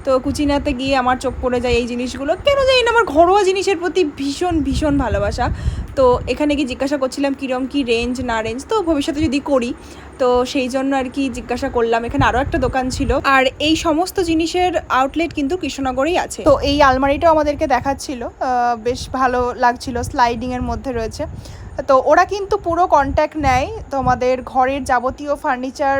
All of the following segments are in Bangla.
তো কুচিনাতে গিয়ে আমার চোখ পড়ে যায় এই জিনিসগুলো, কেন জানি না আমার ঘরোয়া জিনিসের প্রতি ভীষণ ভীষণ ভালোবাসা। তো এখানে গিয়ে জিজ্ঞাসা করছিলাম কীরকম কী রেঞ্জ না রেঞ্জ, তো ভবিষ্যতে যদি করি তো সেই জন্য আর কি জিজ্ঞাসা করলাম। এখানে আরও একটা দোকান ছিল, আর এই সমস্ত জিনিসের আউটলেট কিন্তু কৃষ্ণনগরেই আছে। তো এই আলমারিটাও আমাদেরকে দেখাচ্ছিল, বেশ ভালো লাগছিল, স্লাইডিংয়ের মধ্যে রয়েছে। তো ওরা কিন্তু পুরো কন্ট্যাক্ট নেয় তোমাদের ঘরের যাবতীয় ফার্নিচার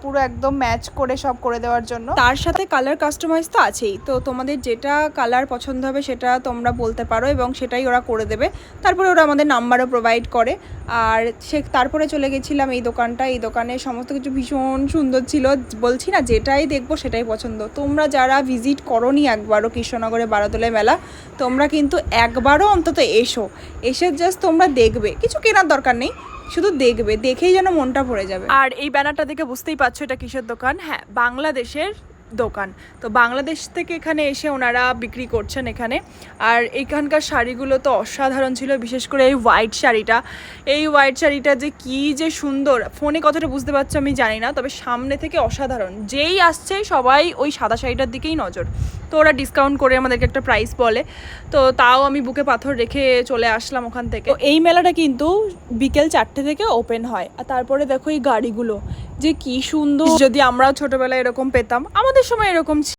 পুরো একদম ম্যাচ করে সব করে দেওয়ার জন্য। তার সাথে কালার কাস্টমাইজ তো আছেই, তো তোমাদের যেটা কালার পছন্দ হবে সেটা তোমরা বলতে পারো এবং সেটাই ওরা করে দেবে। তারপরে ওরা আমাদের নাম্বারও প্রোভাইড করে। আর তারপরে চলে গেছিলাম এই দোকানটা, এই দোকানে সমস্ত কিছু ভীষণ সুন্দর ছিল। বলছি না, যেটাই দেখবো সেটাই পছন্দ। তোমরা যারা ভিজিট করোনি একবারও কৃষ্ণনগরে বারোতলায় মেলা, তোমরা কিন্তু একবারও অন্তত এসে জাস্ট তোমরা দেখবে, কিছু কেনার দরকার নেই, শুধু দেখবে, দেখেই যেন মনটা ভরে যাবে। আর এই ব্যানারটা দেখে বুঝতেই পারছো এটা কিসের দোকান। হ্যাঁ, বাংলাদেশের দোকান। তো বাংলাদেশ থেকে এখানে এসে ওনারা বিক্রি করছেন এখানে। আর এখানকার শাড়িগুলো তো অসাধারণ ছিল, বিশেষ করে এই হোয়াইট শাড়িটা যে কি যে সুন্দর, ফোনে কতটা বুঝতে পারছো আমি জানি না, তবে সামনে থেকে অসাধারণ। যেই আসছে সবাই ওই সাদা শাড়িটার দিকেই নজর। তো ওরা ডিসকাউন্ট করে আমাদেরকে একটা প্রাইস বলে, তো তাও আমি বুকে পাথর রেখে চলে আসলাম ওখান থেকে। তো এই মেলাটা কিন্তু বিকেল 4টে থেকে ওপেন হয়। আর তারপরে দেখো এই গাড়িগুলো যে কি সুন্দর, যদি আমরাও ছোটবেলায় এরকম পেতাম, আমাদের সময় এরকম